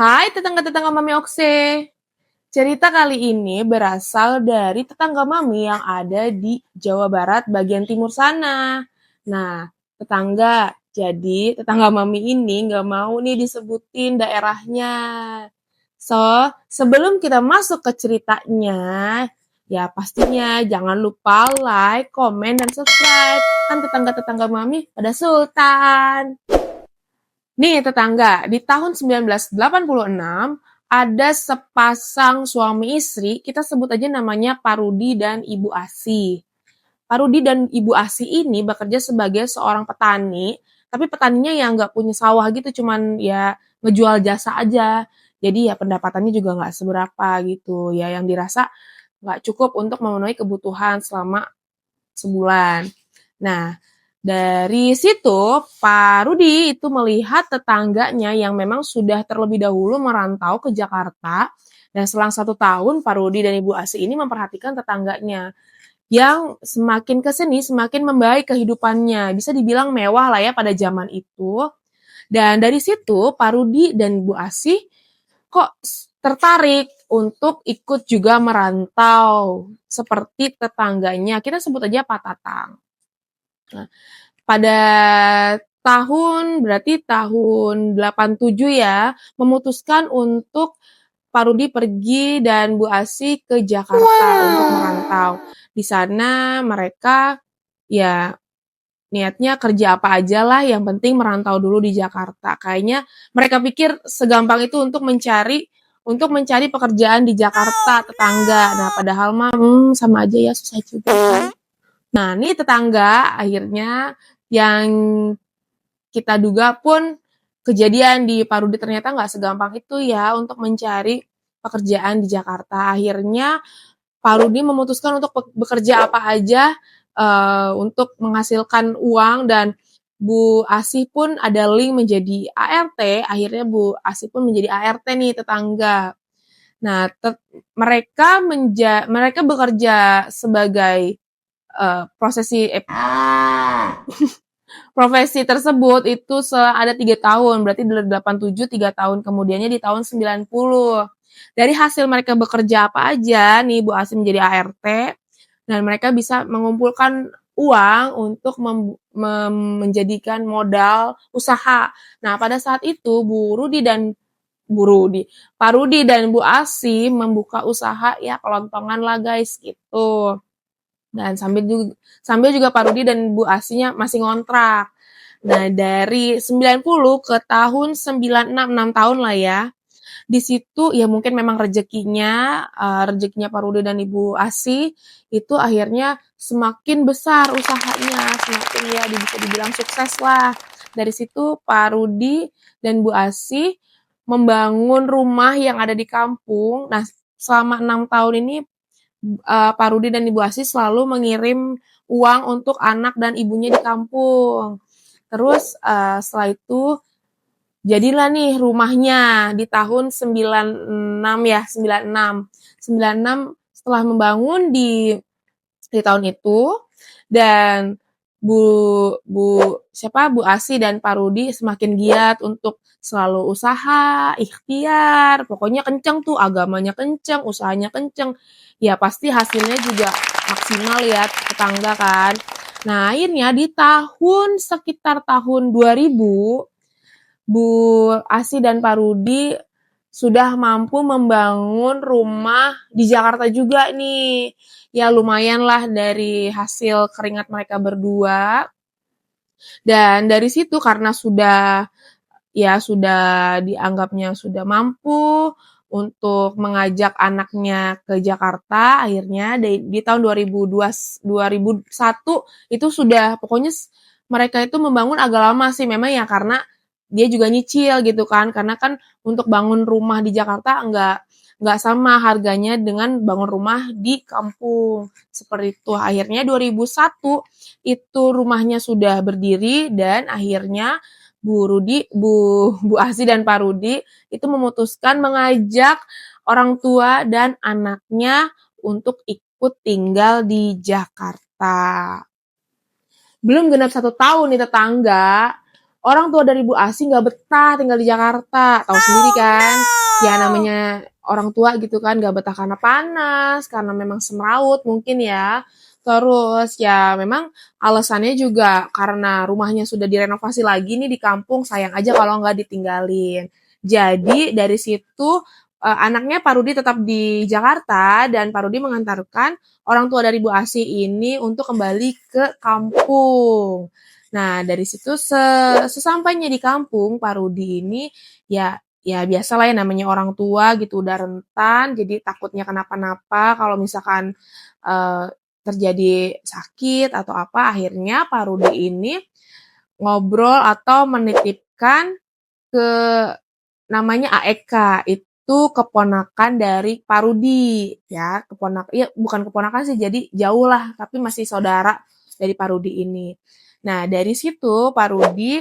Hai tetangga-tetangga Mami Okse. Cerita kali ini berasal dari tetangga Mami yang ada di Jawa Barat bagian timur sana. Nah, tetangga, jadi tetangga Mami ini nggak mau nih disebutin daerahnya. Sebelum kita masuk ke ceritanya, ya pastinya jangan lupa like, komen, dan subscribe. Kan tetangga-tetangga Mami pada sultan. Nih tetangga, di tahun 1986 ada sepasang suami istri, kita sebut aja namanya Pak Rudi dan Ibu Asih. Pak Rudi dan Ibu Asih ini bekerja sebagai seorang petani, tapi petaninya yang nggak punya sawah gitu, cuman ya ngejual jasa aja. Jadi ya pendapatannya juga nggak seberapa gitu, ya yang dirasa nggak cukup untuk memenuhi kebutuhan selama sebulan. Nah, dari situ Pak Rudi itu melihat tetangganya yang memang sudah terlebih dahulu merantau ke Jakarta, dan selang 1 tahun Pak Rudi dan Ibu Asih ini memperhatikan tetangganya yang semakin ke sini semakin membaik kehidupannya, bisa dibilang mewah lah ya pada zaman itu. Dan dari situ Pak Rudi dan Ibu Asih kok tertarik untuk ikut juga merantau seperti tetangganya, kita sebut aja Pak Tatang. Nah, pada berarti tahun 87 ya, memutuskan untuk Pak Rudi pergi dan Bu Asih ke Jakarta untuk merantau. Di sana mereka ya niatnya kerja apa aja lah, yang penting merantau dulu di Jakarta. Kayaknya mereka pikir segampang itu untuk mencari pekerjaan di Jakarta tetangga. Nah, padahal mah sama aja ya, susah juga kan. Nah, ini tetangga akhirnya yang kita duga pun kejadian di Pak Rudi ternyata nggak segampang itu ya untuk mencari pekerjaan di Jakarta. Akhirnya Pak Rudi memutuskan untuk bekerja apa aja untuk menghasilkan uang, dan Bu Asih pun ada link menjadi ART. Akhirnya Bu Asih pun menjadi ART nih tetangga. Nah, mereka bekerja sebagai profesi tersebut itu ada 3 tahun, berarti dari 87, 3 tahun kemudiannya di tahun 90. Dari hasil mereka bekerja apa aja nih Bu Asih menjadi ART, dan mereka bisa mengumpulkan uang untuk menjadikan modal usaha. Nah, pada saat itu Pak Rudi dan Bu Asih membuka usaha ya kelontongan lah guys gitu. Dan sambil juga Pak Rudi dan Bu Asihnya masih ngontrak. Nah, dari 90 ke tahun 96, 6 tahun lah ya. Di situ ya mungkin memang rezekinya Pak Rudi dan Ibu Asih itu akhirnya semakin besar usahanya, semakin ya bisa dibilang sukses lah. Dari situ Pak Rudi dan Bu Asih membangun rumah yang ada di kampung. Nah, selama 6 tahun ini Pak Rudi dan Ibu Asih selalu mengirim uang untuk anak dan ibunya di kampung. Terus setelah itu jadilah nih rumahnya di tahun 96 ya, 96. 96 setelah membangun di tahun itu, dan Bu Bu Asih dan Pak Rudi semakin giat untuk selalu usaha, ikhtiar, pokoknya kenceng tuh, agamanya kenceng, usahanya kenceng. Ya pasti hasilnya juga maksimal ya tetangga kan. Nah, akhirnya di sekitar tahun 2000, Bu Asih dan Pak Rudi sudah mampu membangun rumah di Jakarta juga nih. Ya lumayan lah dari hasil keringat mereka berdua. Dan dari situ karena sudah dianggapnya sudah mampu untuk mengajak anaknya ke Jakarta, akhirnya di tahun 2001 itu sudah pokoknya mereka itu membangun agak lama sih memang ya, karena dia juga nyicil gitu kan, karena kan untuk bangun rumah di Jakarta nggak sama harganya dengan bangun rumah di kampung, seperti itu. Akhirnya 2001 itu rumahnya sudah berdiri, dan akhirnya Bu Asih dan Pak Rudi itu memutuskan mengajak orang tua dan anaknya untuk ikut tinggal di Jakarta. Belum genap 1 tahun nih tetangga, orang tua dari Bu Asih nggak betah tinggal di Jakarta. Tahu sendiri kan, ya namanya orang tua gitu kan nggak betah karena panas, karena memang semrawut mungkin ya. Terus ya memang alasannya juga karena rumahnya sudah direnovasi lagi nih di kampung, sayang aja kalau nggak ditinggalin. Jadi dari situ anaknya Pak Rudi tetap di Jakarta dan Pak Rudi mengantarkan orang tua dari Bu Asih ini untuk kembali ke kampung. Nah, dari situ sesampainya di kampung, Pak Rudi ini ya ya biasalah ya namanya orang tua gitu udah rentan, jadi takutnya kenapa-napa kalau misalkan eh, terjadi sakit atau apa, akhirnya Pak Rudi ini ngobrol atau menitipkan ke namanya AEK, itu keponakan dari Pak Rudi ya, ya bukan keponakan sih, jadi jauh lah, tapi masih saudara dari Pak Rudi ini. Nah, dari situ Pak Rudi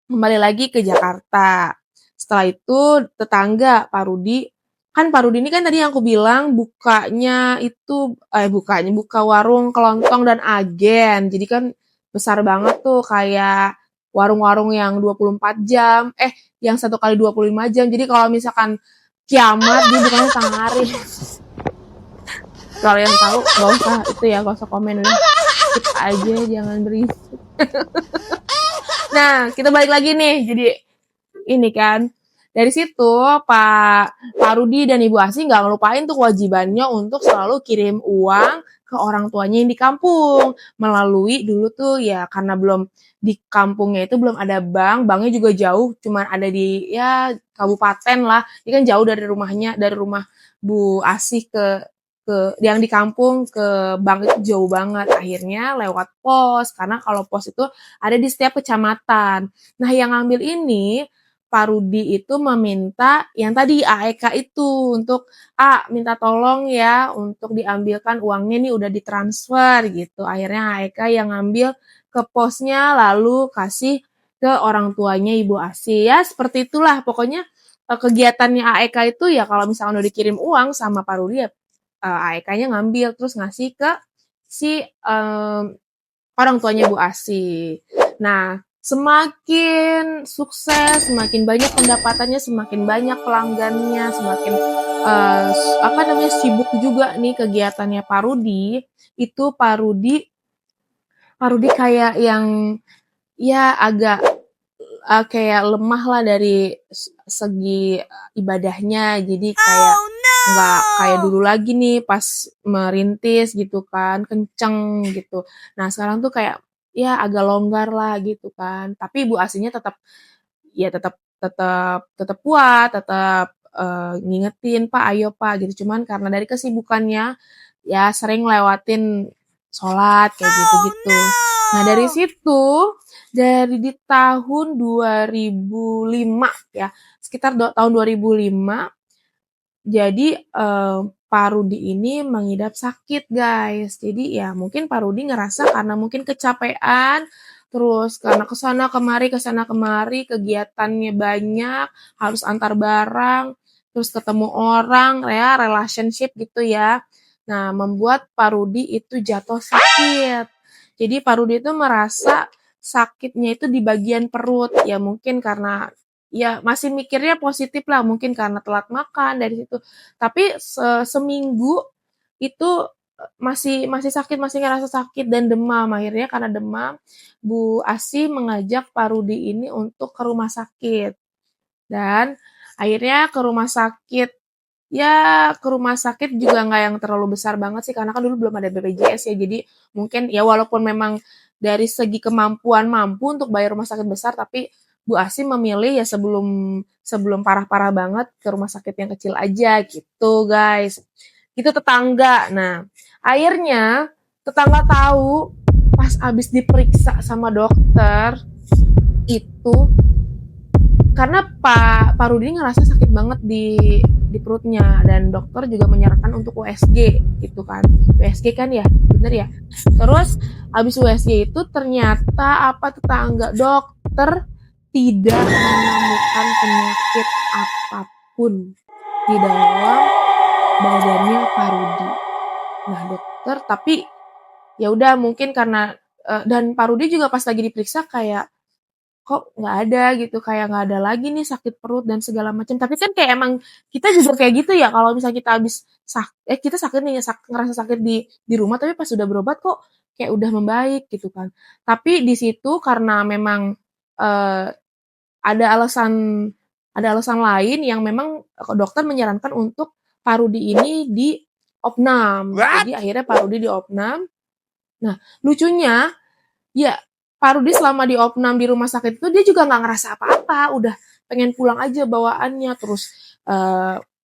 kembali lagi ke Jakarta. Setelah itu tetangga Pak Rudi, kan Pak Rudi ini kan tadi yang aku bilang bukanya itu buka warung kelontong dan agen. Jadi kan besar banget tuh kayak warung-warung yang 24 jam, yang satu kali 25 jam. Jadi kalau misalkan kiamat dia bukannya setengah hari. Kalau yang tahu nggak usah itu ya, nggak usah komen udah skip aja, jangan berisik. Nah, kita balik lagi nih. Jadi ini kan dari situ Pak Rudi dan Ibu Asih nggak ngelupain tuh kewajibannya untuk selalu kirim uang ke orang tuanya yang di kampung melalui dulu tuh ya karena belum di kampungnya itu belum ada bank, banknya juga jauh, cuman ada di ya kabupaten lah, ini kan jauh dari rumahnya, dari rumah Bu Asih ke yang di kampung ke bank itu jauh banget, akhirnya lewat pos karena kalau pos itu ada di setiap kecamatan. Nah yang ngambil ini Pak Rudi itu meminta yang tadi AEK itu untuk minta tolong ya untuk diambilkan uangnya nih udah ditransfer gitu. Akhirnya AEK yang ngambil ke posnya lalu kasih ke orang tuanya Ibu Asih. Ya seperti itulah pokoknya kegiatannya AEK itu ya kalau misalnya udah dikirim uang sama Pak Rudi ya AEK-nya ngambil terus ngasih ke si orang tuanya Bu Asih. Nah, semakin sukses, semakin banyak pendapatannya, semakin banyak pelanggannya, semakin sibuk juga nih kegiatannya Pak Rudi. Itu Pak Rudi kayak yang ya agak kayak lemah lah dari segi ibadahnya. Jadi kayak nggak kayak dulu lagi nih pas merintis gitu kan, kenceng gitu. Nah sekarang tuh kayak ya agak longgar lah gitu kan. Tapi ibu aslinya tetap ya tetap tetap tetap kuat, tetap ngingetin Pak, ayo Pak gitu. Cuman karena dari kesibukannya ya sering lewatin sholat kayak gitu-gitu. Nah dari situ dari di tahun 2005 ya, sekitar tahun 2005 jadi Pak Rudi ini mengidap sakit guys. Jadi ya mungkin Pak Rudi ngerasa karena mungkin kecapean, terus karena kesana kemari, kegiatannya banyak, harus antar barang, terus ketemu orang, ya relationship gitu ya. Nah, membuat Pak Rudi itu jatuh sakit. Jadi Pak Rudi itu merasa sakitnya itu di bagian perut, ya mungkin karena ya masih mikirnya positif lah, mungkin karena telat makan dari situ. Tapi seminggu itu masih masih sakit, masih ngerasa sakit dan demam. Akhirnya karena demam, Bu Asih mengajak Pak Rudi ini untuk ke rumah sakit. Dan akhirnya ke rumah sakit, ya ke rumah sakit juga nggak yang terlalu besar banget sih, karena kan dulu belum ada BPJS ya. Jadi mungkin ya walaupun memang dari segi kemampuan mampu untuk bayar rumah sakit besar, tapi Bu Asih memilih ya sebelum sebelum parah-parah banget ke rumah sakit yang kecil aja gitu guys. Itu tetangga. Nah, akhirnya tetangga tahu pas abis diperiksa sama dokter itu karena Pak Rudi ngerasa sakit banget di perutnya dan dokter juga menyarankan untuk USG gitu kan. USG kan ya, bener ya. Terus abis USG itu ternyata apa tetangga dokter tidak menemukan penyakit apapun di dalam badannya Pak Rudi. Nah dokter tapi ya udah mungkin karena dan Pak Rudi juga pas lagi diperiksa kayak kok nggak ada gitu, kayak nggak ada lagi nih sakit perut dan segala macam. Tapi kan kayak emang kita juga kayak gitu ya, kalau misalnya kita habis kita sakit nih, ngerasa sakit di rumah, tapi pas udah berobat kok kayak udah membaik gitu kan. Tapi di situ karena memang eh, ada alasan ada alasan lain yang memang dokter menyarankan untuk Pak Rudi ini diopnam. Jadi akhirnya Pak Rudi diopnam. Nah, lucunya ya Pak Rudi selama diopnam di rumah sakit itu dia juga nggak ngerasa apa-apa, udah pengen pulang aja bawaannya, terus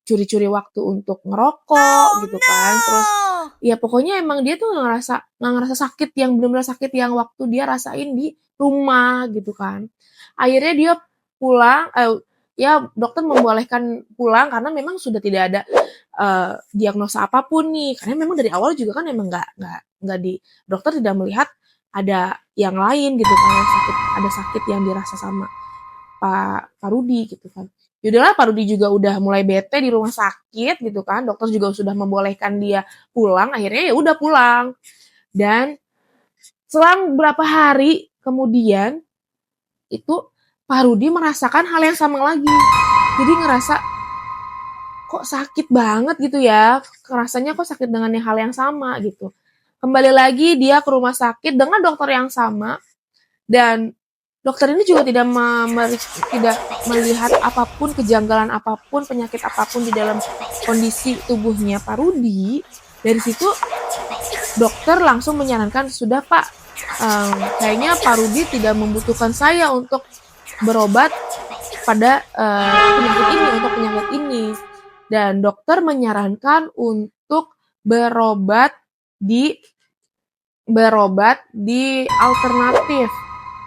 curi-curi waktu untuk ngerokok gitu kan, terus ya pokoknya emang dia tuh nggak ngerasa sakit yang benar-benar sakit yang waktu dia rasain di rumah gitu kan. Akhirnya dia pulang, ya dokter membolehkan pulang karena memang sudah tidak ada diagnosa apapun nih, karena memang dari awal juga kan emang nggak di dokter tidak melihat ada yang lain gitu kan, ada sakit yang dirasa sama Pak Rudi gitu kan. Yaudahlah, Pak Rudi juga udah mulai bete di rumah sakit gitu kan, dokter juga sudah membolehkan dia pulang, akhirnya ya udah pulang. Dan selang berapa hari kemudian itu Pak Rudi merasakan hal yang sama lagi. Jadi ngerasa kok sakit banget gitu ya, rasanya kok sakit dengan hal yang sama gitu. Kembali lagi dia ke rumah sakit dengan dokter yang sama, dan dokter ini juga tidak melihat apapun, kejanggalan apapun, penyakit apapun di dalam kondisi tubuhnya Pak Rudi. Dari situ dokter langsung menyarankan, sudah Pak, kayaknya Pak Rudi tidak membutuhkan saya untuk berobat pada penyakit ini. Dan dokter menyarankan untuk berobat di alternatif,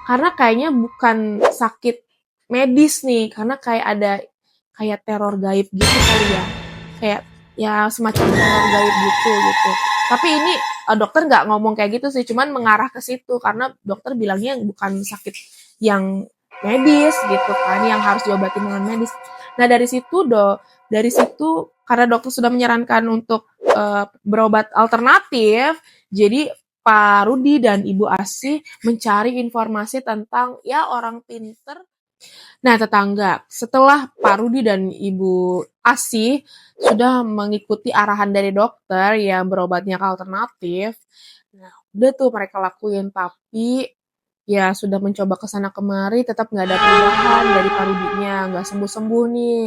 karena kayaknya bukan sakit medis nih, karena kayak teror gaib gitu kali ya, kayak ya semacam teror gaib gitu. Tapi ini dokter nggak ngomong kayak gitu sih, cuman mengarah ke situ karena dokter bilangnya bukan sakit yang medis gitu kan, yang harus diobatin dengan medis. Nah dari situ karena dokter sudah menyarankan untuk berobat alternatif, jadi Pak Rudi dan Ibu Asih mencari informasi tentang ya orang pinter. Nah, tetangga, setelah Pak Rudi dan Ibu Asih sudah mengikuti arahan dari dokter yang berobatnya ke alternatif, nah udah tuh mereka lakuin, tapi ya sudah mencoba ke sana kemari tetap nggak ada perubahan dari Pak Rudinya, nggak sembuh-sembuh nih.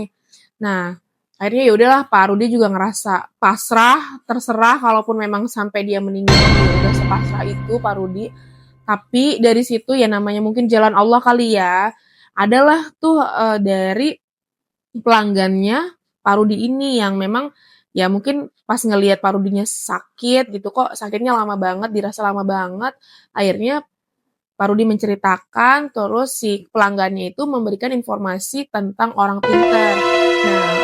Nah, akhirnya ya udahlah, Pak Rudi juga ngerasa pasrah, terserah, kalaupun memang sampai dia meninggal ya udah sepasrah itu Pak Rudi. Tapi dari situ ya namanya mungkin jalan Allah kali ya. Adalah tuh dari pelanggannya Pak Rudi ini yang memang ya mungkin pas ngelihat Pak Rudinya sakit gitu, kok sakitnya lama banget, dirasa lama banget. Akhirnya Pak Rudi menceritakan, terus si pelanggannya itu memberikan informasi tentang orang pintar. Nah,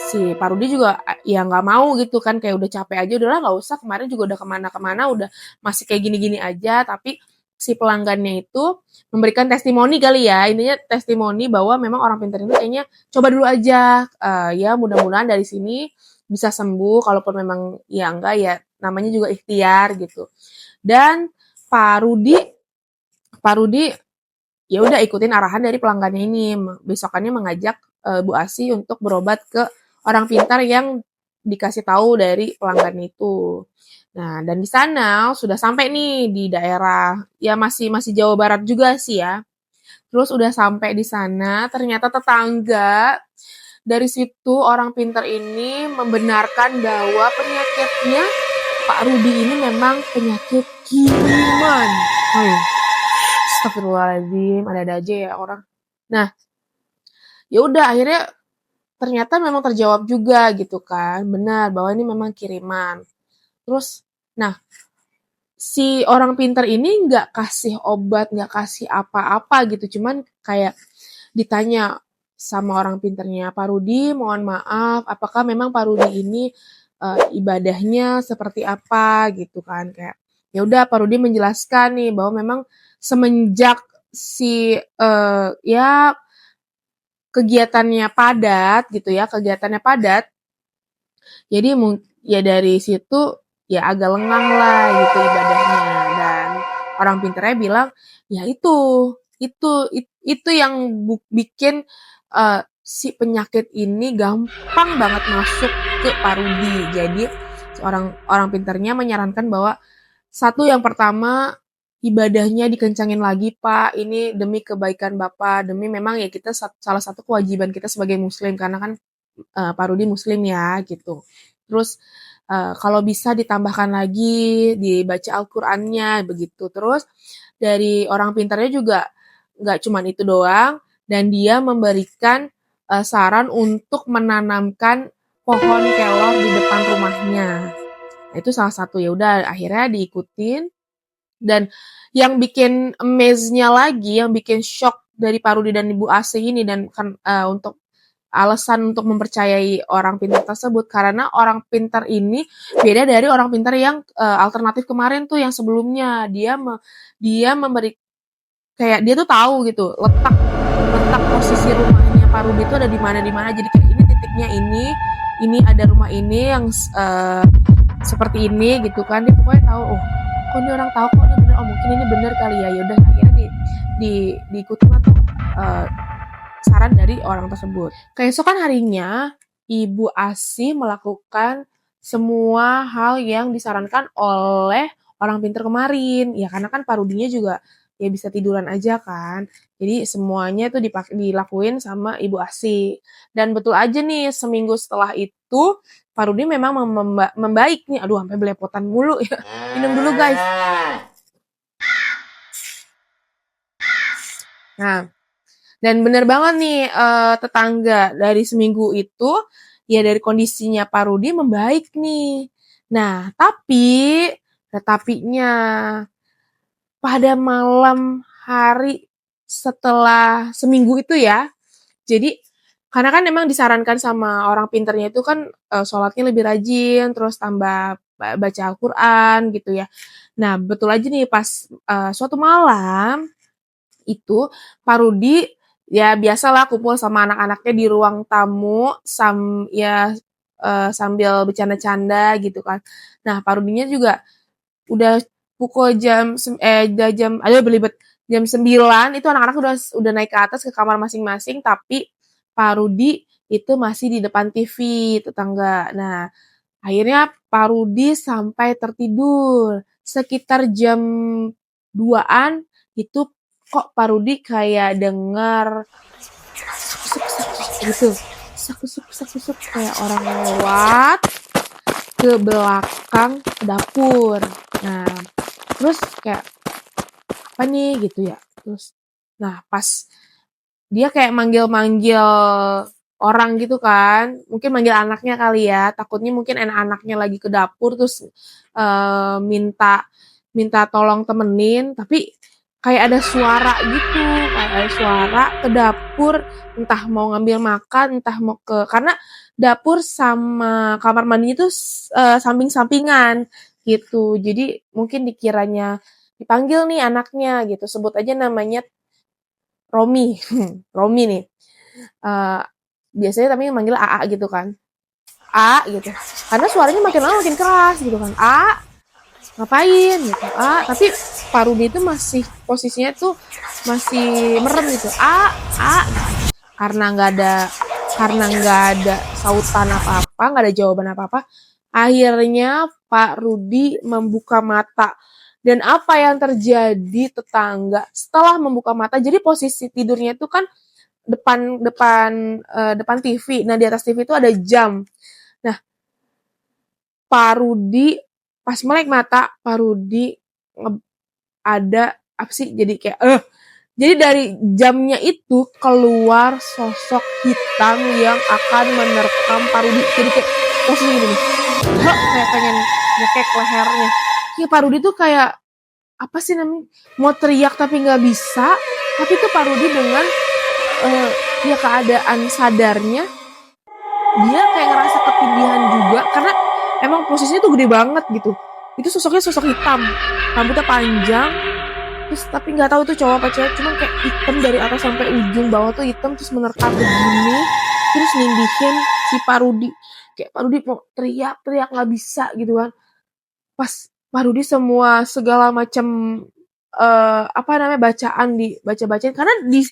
si Pak Rudi juga ya nggak mau gitu kan, kayak udah capek aja, udahlah nggak usah, kemarin juga udah kemana-kemana, udah masih kayak gini-gini aja. Tapi si pelanggannya itu memberikan testimoni kali ya, intinya testimoni bahwa memang orang pintar itu kayaknya coba dulu aja, ya mudah-mudahan dari sini bisa sembuh, kalaupun memang ya enggak ya namanya juga ikhtiar gitu. Dan Pak Rudi Pak Rudi ya udah ikutin arahan dari pelanggannya ini. Besokannya mengajak Bu Asi untuk berobat ke orang pintar yang dikasih tahu dari pelanggan itu. Nah, dan di sana sudah sampai nih di daerah ya masih Jawa Barat juga sih ya. Terus udah sampai di sana, ternyata tetangga dari situ orang pintar ini membenarkan bahwa penyakitnya Pak Rudi ini memang penyakit kiriman. Astagfirullahaladzim, ada aja ya orang. Nah, ya udah akhirnya ternyata memang terjawab juga gitu kan, benar bahwa ini memang kiriman. Terus, nah si orang pintar ini nggak kasih obat, nggak kasih apa-apa gitu, cuman kayak ditanya sama orang pintarnya, Pak Rudi, mohon maaf, apakah memang Pak Rudi ini ibadahnya seperti apa gitu kan, kayak ya udah Pak Rudi menjelaskan nih bahwa memang semenjak si ya kegiatannya padat gitu ya, jadi ya dari situ ya agak lengah lah gitu ibadahnya. Dan orang pinternya bilang, ya itu Itu yang bikin si penyakit ini gampang banget masuk ke Pak Rudi. Jadi orang pintarnya menyarankan bahwa yang pertama ibadahnya dikencangin lagi Pak. Ini demi kebaikan Bapak, demi memang ya kita salah satu kewajiban kita sebagai Muslim karena kan Pak Rudi Muslim ya gitu. Terus kalau bisa ditambahkan lagi dibaca Al-Qur'annya begitu. Terus dari orang pintarnya juga nggak cuma itu doang, dan dia memberikan saran untuk menanamkan pohon kelor di depan rumahnya. Nah, itu salah satu, ya udah akhirnya diikutin. Dan yang bikin amaze-nya lagi, yang bikin shock dari Pak Rudi dan Ibu Asih ini, dan kan untuk alasan untuk mempercayai orang pintar tersebut karena orang pintar ini beda dari orang pintar yang alternatif kemarin tuh yang sebelumnya. Dia memberi kayak dia tuh tahu gitu letak posisi rumahnya Pak Rudi itu ada di mana, jadi kayak ini titiknya, ini ada rumah ini yang seperti ini gitu kan. Dia pokoknya tahu, oh kok ini orang tahu, kok ini bener, oh mungkin ini bener kali ya. Yaudah akhirnya diikutin lah tuh saran dari orang tersebut. Keesokan harinya Ibu Asih melakukan semua hal yang disarankan oleh orang pintar kemarin. Ya karena kan Pak Rudinya juga ya bisa tiduran aja kan. Jadi semuanya itu dilakuin sama Ibu Asih. Dan betul aja nih, seminggu setelah itu Pak Rudi memang membaik nih. Aduh, sampai belepotan mulu ya. Minum dulu guys. Nah, dan bener banget nih tetangga dari seminggu itu, ya dari kondisinya Pak Rudi membaik nih. Nah, tapinya pada malam hari setelah seminggu itu ya, jadi karena kan memang disarankan sama orang pinternya itu kan sholatnya lebih rajin, terus tambah baca Al-Quran gitu ya. Nah, betul aja nih pas suatu malam itu Pak Rudi ya biasalah kumpul sama anak-anaknya di ruang tamu sambil bercanda-canda gitu kan. Nah, Pak Rudinya juga udah pukul aduh belibet, jam 9 itu anak-anak udah naik ke atas ke kamar masing-masing, tapi Pak Rudi itu masih di depan TV tetangga. Nah, akhirnya Pak Rudi sampai tertidur sekitar jam 2-an itu kok Pak Rudi kayak dengar gitu, sak-sak kayak orang lewat ke belakang dapur. Nah, terus kayak apa nih gitu ya. Terus, nah pas dia kayak manggil-manggil orang gitu kan, mungkin manggil anaknya kali ya, takutnya mungkin anak-anaknya lagi ke dapur terus minta tolong temenin, tapi kayak ada suara gitu, kayak ada suara ke dapur, entah mau ngambil makan, entah mau karena dapur sama kamar mandinya tuh samping-sampingan gitu. Jadi mungkin dikiranya dipanggil nih anaknya gitu, sebut aja namanya Romi. Romi nih. Biasanya tapi manggil AA gitu kan. A gitu. Karena suaranya makin lama makin keras gitu kan. A, ngapain gitu. A, tapi Pak Rudi itu masih posisinya tuh masih merem gitu. A. Karena nggak ada sautan apa-apa, nggak ada jawaban apa-apa. Akhirnya Pak Rudi membuka mata. Dan apa yang terjadi tetangga setelah membuka mata? Jadi posisi tidurnya itu kan depan TV. Nah, di atas TV itu ada jam. Nah, Pak Rudi pas melek mata, Pak Rudi ada apa sih? Jadi kayak jadi dari jamnya itu keluar sosok hitam yang akan menerkam Pak Rudi. Jadi kayak posisi gini nih. Kayak pengen nyekek lehernya. Ya Pak Rudi tuh kayak apa sih namanya? Mau teriak tapi nggak bisa. Tapi tuh Pak Rudi dengan ya keadaan sadarnya dia kayak ngerasa ketindihan juga karena emang posisinya tuh gede banget gitu. Itu sosoknya sosok hitam, rambutnya panjang, terus tapi nggak tahu itu cowok apa cewek, cuman kayak hitam dari atas sampai ujung bawah tuh hitam, terus menerkam begini, terus nindihin si Pak Rudi. Kayak Pak Rudi mau teriak nggak bisa gitu kan. Pas Pak Rudi segala macam apa namanya, bacaan dibaca-bacain karena di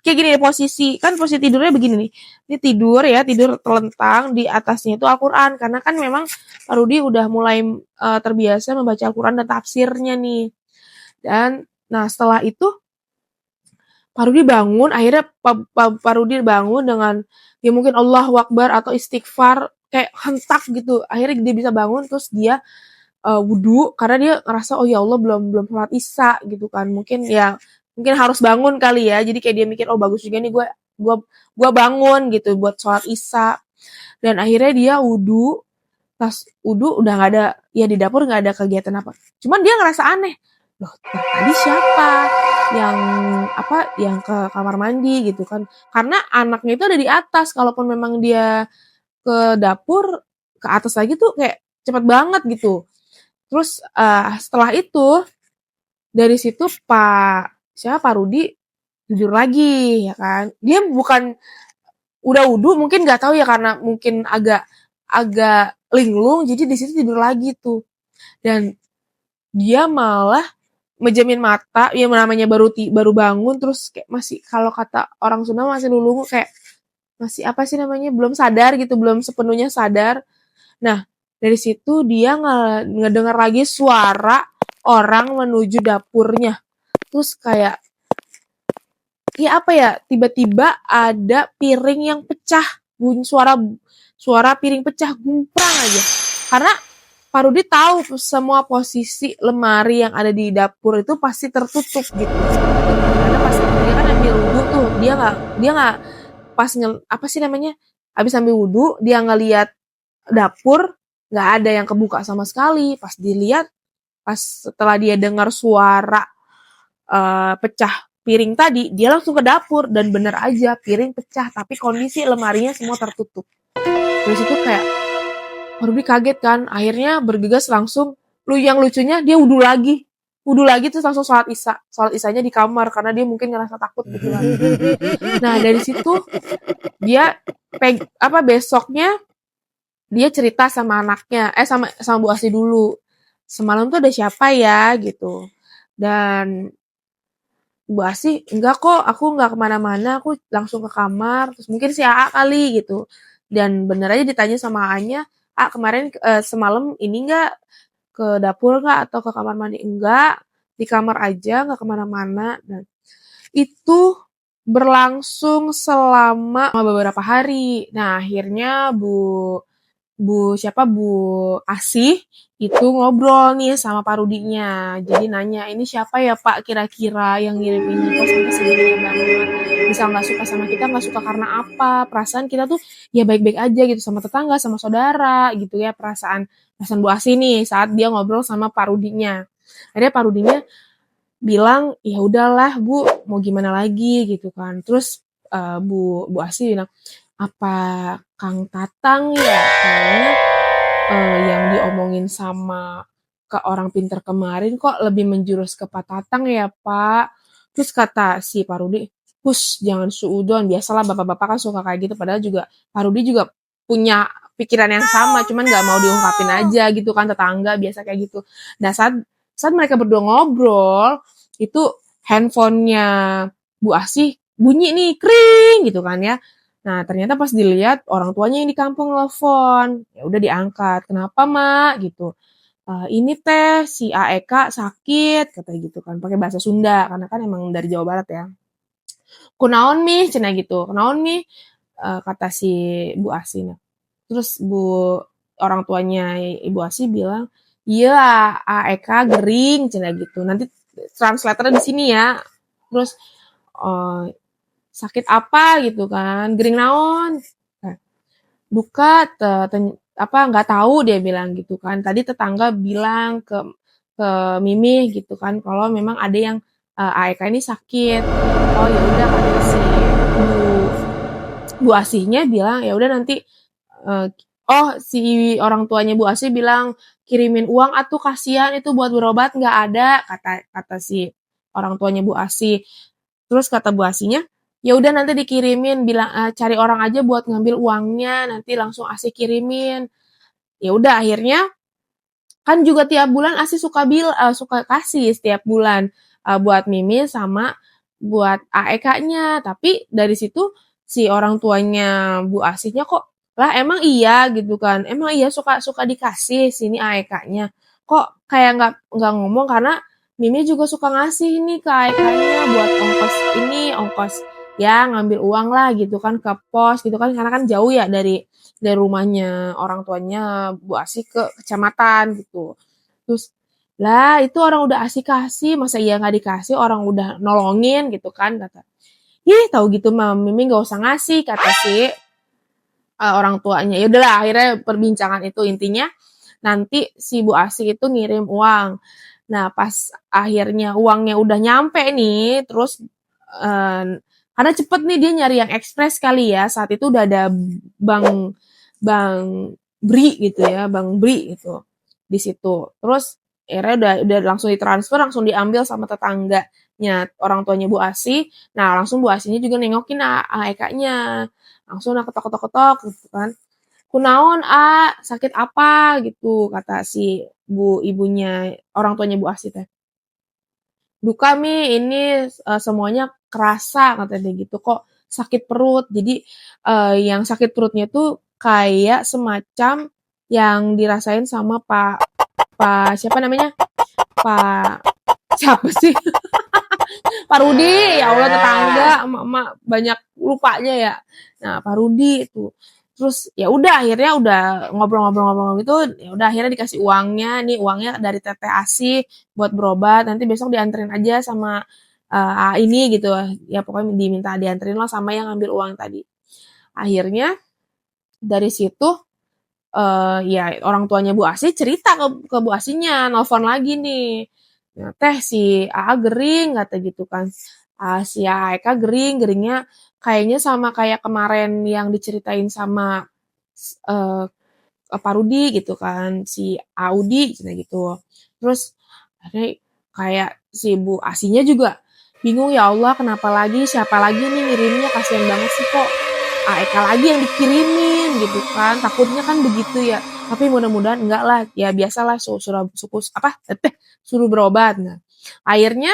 kayak gini posisi tidurnya begini nih. Dia tidur ya, tidur telentang, di atasnya itu Al-Qur'an karena kan memang Pak Rudi udah mulai terbiasa membaca Al-Qur'an dan tafsirnya nih. Dan nah setelah itu Pak Rudi bangun, akhirnya Pak Rudi bangun dengan ya mungkin Allahu Akbar atau istighfar kayak hentak gitu. Akhirnya dia bisa bangun terus dia wudu karena dia ngerasa oh ya Allah belum sholat isya gitu kan, mungkin harus bangun kali ya, jadi kayak dia mikir oh bagus juga nih gue bangun gitu buat sholat isya. Dan akhirnya dia wudu, pas wudu udah nggak ada ya, di dapur nggak ada kegiatan apa, cuman dia ngerasa aneh, loh tadi siapa yang ke kamar mandi gitu kan, karena anaknya itu ada di atas, kalaupun memang dia ke dapur ke atas lagi tuh kayak cepet banget gitu. Terus setelah itu dari situ Pak Rudi jujur lagi ya kan. Dia bukan udah wudu mungkin nggak tahu ya karena mungkin agak linglung jadi di situ tidur lagi tuh. Dan dia malah menjamin mata, ya namanya baru bangun terus kayak masih kalau kata orang Sunda masih lulungu kayak masih apa sih namanya belum sadar gitu, belum sepenuhnya sadar. Nah, dari situ dia ngedengar lagi suara orang menuju dapurnya. Terus kayak, ya apa ya, tiba-tiba ada piring yang pecah. Bunyi suara piring pecah, gumprang aja. Karena Pak Rudi tahu semua posisi lemari yang ada di dapur itu pasti tertutup gitu. Karena pas dia kan ambil wudhu tuh, dia nggak pas apa sih namanya, habis ambil wudhu dia ngeliat dapur nggak ada yang kebuka sama sekali. Pas setelah dia dengar suara pecah piring tadi, dia langsung ke dapur dan bener aja piring pecah, tapi kondisi lemarinya semua tertutup. Terus itu kayak Ruby kaget kan, akhirnya bergegas langsung. Yang lucunya dia wudhu lagi terus langsung sholat isanya di kamar karena dia mungkin ngerasa takut gitu kan. Nah dari situ dia besoknya dia cerita sama anaknya, sama Bu Asih dulu. Semalam tuh ada siapa ya gitu. Dan Bu Asih, enggak kok, aku enggak kemana-mana, aku langsung ke kamar. Terus mungkin si AA kali gitu. Dan bener aja ditanya sama A-nya, A kemarin semalam ini enggak ke dapur enggak atau ke kamar mandi? Enggak, di kamar aja, enggak kemana-mana. Dan itu berlangsung selama beberapa hari. Nah akhirnya Bu Asih itu ngobrol nih sama Pak Rudinya. Jadi nanya, ini siapa ya Pak kira-kira yang ngirim ini, kok sampai segininya banget. Misal nggak suka sama kita, nggak suka karena apa? Perasaan kita tuh ya baik-baik aja gitu sama tetangga, sama saudara gitu ya. Perasaan Bu Asih nih saat dia ngobrol sama Pak Rudinya. Akhirnya Pak Rudinya bilang, ya udahlah Bu, mau gimana lagi gitu kan. Terus Bu Asih bilang, apa Kang Tatang ya kayaknya yang diomongin sama ke orang pinter kemarin kok lebih menjurus ke Pak Tatang ya Pak. Terus kata si Pak Rudi, "Hus, jangan suudon, biasalah bapak-bapak kan suka kayak gitu." Padahal juga Pak Rudi juga punya pikiran yang sama, cuman nggak mau diungkapin aja gitu kan, tetangga biasa kayak gitu. Nah saat mereka berdua ngobrol, itu handphonenya Bu Asih bunyi nih, kring gitu kan ya. Nah ternyata pas dilihat orang tuanya yang di kampung nelfon, ya udah diangkat. Kenapa Mak gitu? Ini teh si Aeka sakit katanya gitu kan, pakai bahasa Sunda karena kan emang dari Jawa Barat ya. Kunaon mih cenah gitu. Kunaon mih kata si Bu Asih. Terus orang tuanya Ibu Asih bilang, "Iya, Aeka gering cenah gitu. Nanti translatornya di sini ya." Terus sakit apa gitu kan, gering naon, duka nggak tahu dia bilang gitu kan, tadi tetangga bilang ke Mimi gitu kan kalau memang ada yang Aeka ini sakit. Oh ya udah kata si Bu Asihnya bilang ya udah nanti si orang tuanya Bu Asih bilang kirimin uang atuh kasihan itu buat berobat nggak ada kata si orang tuanya Bu Asih. Terus kata Bu Asihnya, ya udah nanti dikirimin, bilang cari orang aja buat ngambil uangnya, nanti langsung Asih kirimin. Ya udah akhirnya kan juga tiap bulan Asih suka kasih setiap bulan buat Mimin sama buat AEK-nya. Tapi dari situ si orang tuanya Bu Asihnya kok, "Lah emang iya?" gitu kan. "Emang iya suka suka dikasih sini AEK-nya? Kok kayak nggak ngomong?" Karena Mimi juga suka ngasih nih ke AEK-nya buat ongkos ini, ongkos ya ngambil uang lah gitu kan ke pos gitu kan, karena kan jauh ya dari rumahnya orang tuanya Bu Asih ke kecamatan gitu. Terus, "Lah itu orang udah Asih kasih, masa iya nggak dikasih, orang udah nolongin," gitu kan kata. "Ih tahu gitu mah Mimi nggak usah ngasih," kata si orang tuanya. Ya udahlah akhirnya perbincangan itu intinya nanti si Bu Asih itu ngirim uang. Nah pas akhirnya uangnya udah nyampe nih, terus karena cepet nih dia nyari yang ekspres kali ya, saat itu udah ada bank bank BRI gitu ya, bank BRI gitu di situ. Terus akhirnya udah langsung ditransfer, langsung diambil sama tetangganya orang tuanya Bu Asih. Nah langsung Bu Asihnya juga nengokin AEK-nya, langsung ketok-ketok gitu kan. "Kunaon, sakit apa?" gitu kata si ibunya orang tuanya Bu Asih teh. "Duka Mi, ini semuanya kerasa," kata dia gitu, "kok sakit perut." Jadi yang sakit perutnya tuh kayak semacam yang dirasain sama Pak siapa namanya? Pak siapa sih? Pak Rudi, ya Allah tetangga, emak-emak banyak lupanya ya. Nah, Pak Rudi itu. Terus ya udah akhirnya udah ngobrol-ngobrol gitu, ya udah akhirnya dikasih uangnya, nih uangnya dari Teteh Asih buat berobat, nanti besok dianterin aja sama ini gitu. Ya pokoknya diminta dianterin lah sama yang ngambil uang tadi. Akhirnya dari situ ya orang tuanya Bu Asih cerita ke Bu Asihnya, nelfon lagi nih. Nah, teh si AA gering kata gitu kan. Si Eka geringnya kayaknya sama kayak kemarin yang diceritain sama eh, Pak Rudi gitu kan, si Audi gitu. Terus akhirnya kayak si Bu Asinya juga bingung, ya Allah kenapa lagi, siapa lagi nih ngirimnya, kasihan banget sih kok AEK lagi yang dikirimin gitu kan, takutnya kan begitu ya. Tapi mudah-mudahan enggak lah, ya biasalah suruh berobat. Nah, akhirnya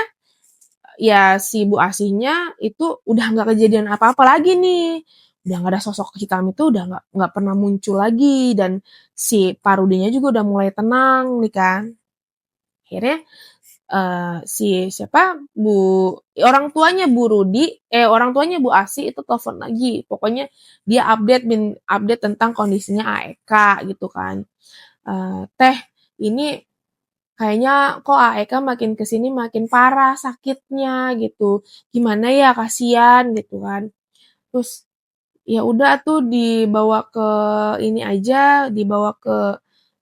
ya si Bu Asihnya itu udah nggak kejadian apa-apa lagi nih. Udah nggak ada sosok hitam itu udah nggak pernah muncul lagi dan si Parudinya juga udah mulai tenang nih kan. Akhirnya si siapa orang tuanya Bu Asih itu telepon lagi. Pokoknya dia update tentang kondisinya AEK gitu kan. Teh ini kayaknya kok AEK makin kesini makin parah sakitnya gitu. Gimana ya kasihan gitu kan. Terus ya udah tuh dibawa ke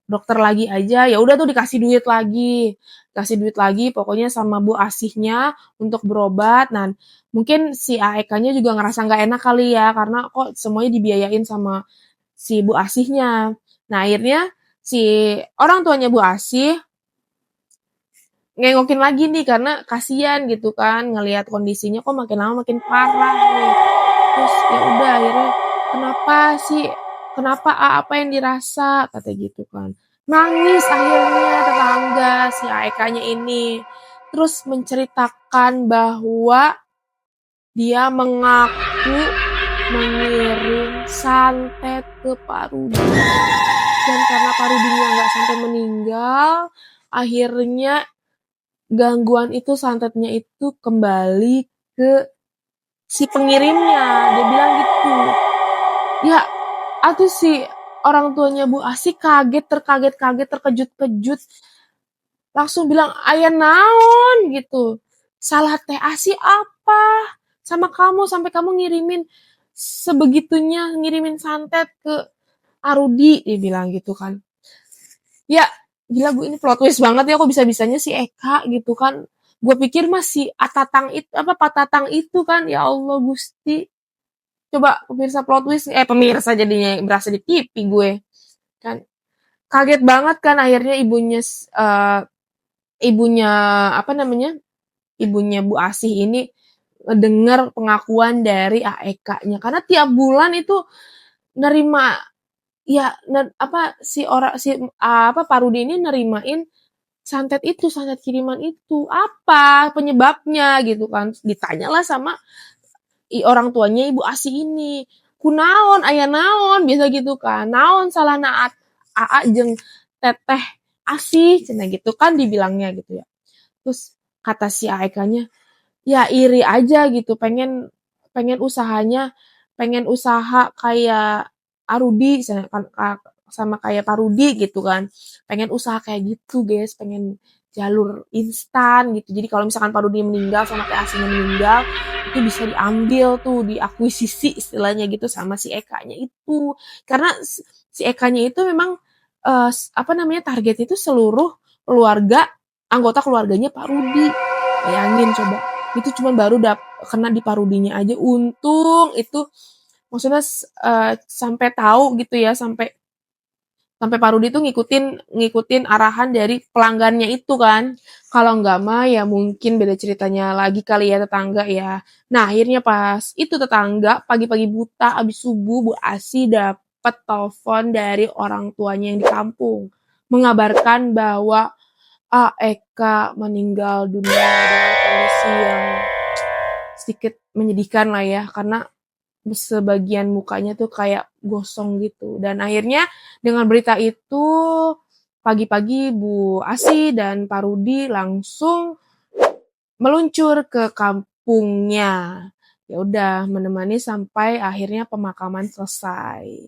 dokter lagi aja. Ya udah tuh dikasih duit lagi. Kasih duit lagi pokoknya sama Bu Asihnya untuk berobat. Nah, mungkin si AEK-nya juga ngerasa nggak enak kali ya karena kok semuanya dibiayain sama si Bu Asihnya. Nah, akhirnya si orang tuanya Bu Asih nengokin lagi nih karena kasihan gitu kan ngelihat kondisinya kok makin lama makin parah nih. Terus ya udah akhirnya kenapa sih? Kenapa apa yang dirasa? Kata gitu kan. Nangis akhirnya tetangga si AEK-nya ini. Terus menceritakan bahwa dia mengaku mengirim santet ke Pak Rudi. Dan karena Pak Rudinya nggak sampai meninggal, akhirnya gangguan itu santetnya itu kembali ke si pengirimnya. Dia bilang gitu. Ya, atuh si orang tuanya Bu Asih terkaget-kaget, terkejut-kejut. Langsung bilang, "Aya naon?" gitu. "Salah teh Asih apa sama kamu sampai kamu ngirimin sebegitunya ngirimin santet ke Arudi?" Dia bilang gitu kan. Ya, gila gue ini plot twist banget ya kok bisa-bisanya si Eka gitu kan. Gue pikir masih Pak Tatang itu kan, ya Allah Gusti. Coba pemirsa plot twist, pemirsa jadinya berasa di TV gue. Kan kaget banget kan akhirnya ibunya apa namanya? Ibunya Bu Asih ini dengar pengakuan dari AEK-nya karena tiap bulan itu nerima ya apa si orang si apa Pak Rudi ini nerimain santet kiriman itu, apa penyebabnya gitu kan. Ditanyalah sama orang tuanya Ibu Asih ini, kunaon aya naon biasa gitu kan, naon salahna Aa jeung Teteh Asih cenah gitu kan dibilangnya gitu ya. Terus kata si Aekanya, ya iri aja gitu, pengen pengen usahanya, pengen usaha kayak Arudi sama kayak Parudi gitu kan. Pengen usaha kayak gitu, guys, pengen jalur instan gitu. Jadi kalau misalkan Parudi meninggal sama kayak Aslinya meninggal, itu bisa diambil tuh, diakuisisi istilahnya gitu sama si Ekanya itu. Karena si Ekanya itu memang apa namanya targetnya itu seluruh keluarga anggota keluarganya Pak Rudi. Bayangin coba, itu cuma baru kena di Parudinya aja. Untung itu maksudnya sampai tahu gitu ya, sampai sampai Pak Rudi tuh ngikutin arahan dari pelanggannya itu kan. Kalau nggak mah ya mungkin beda ceritanya lagi kali ya tetangga ya. Nah akhirnya pas itu tetangga pagi-pagi buta abis subuh Bu Asi dapat telepon dari orang tuanya yang di kampung mengabarkan bahwa Eka meninggal dunia dengan kondisi yang sedikit menyedihkan lah ya, karena sebagian mukanya tuh kayak gosong gitu. Dan akhirnya dengan berita itu pagi-pagi Bu Asi dan Pak Rudi langsung meluncur ke kampungnya. Ya udah menemani sampai akhirnya pemakaman selesai.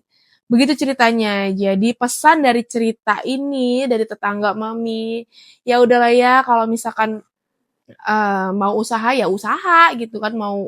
Begitu ceritanya. Jadi pesan dari cerita ini dari tetangga Mami, ya udahlah ya kalau misalkan mau usaha ya usaha gitu kan, mau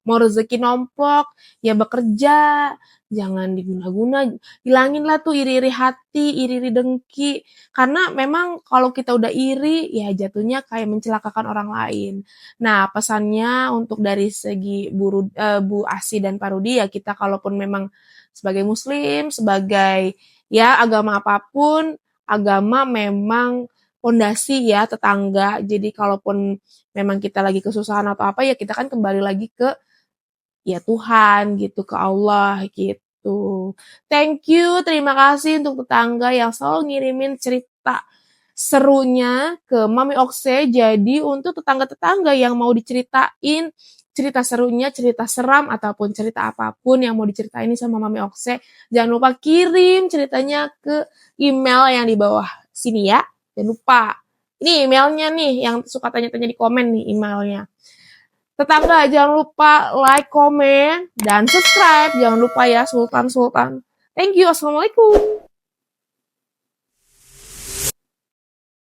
rezeki nomplok ya bekerja, jangan diguna-guna, hilangin lah tuh iri-iri hati, iri-iri dengki, karena memang kalau kita udah iri ya jatuhnya kayak mencelakakan orang lain. Nah pesannya untuk dari segi Bu Asi dan Pak Rudi ya, kita kalaupun memang sebagai muslim, sebagai ya agama apapun, agama memang pondasi ya tetangga. Jadi kalaupun memang kita lagi kesusahan atau apa ya kita kan kembali lagi ke ya Tuhan gitu, ke Allah gitu. Thank you, terima kasih untuk tetangga yang selalu ngirimin cerita serunya ke Mami Okse. Jadi untuk tetangga-tetangga yang mau diceritain cerita serunya, cerita seram ataupun cerita apapun yang mau diceritain sama Mami Okse, jangan lupa kirim ceritanya ke email yang di bawah sini ya. Jangan lupa. Ini emailnya nih yang suka tanya-tanya di komen nih emailnya. Tetangga jangan lupa like, komen, dan subscribe. Jangan lupa ya Sultan. Thank you. Assalamualaikum.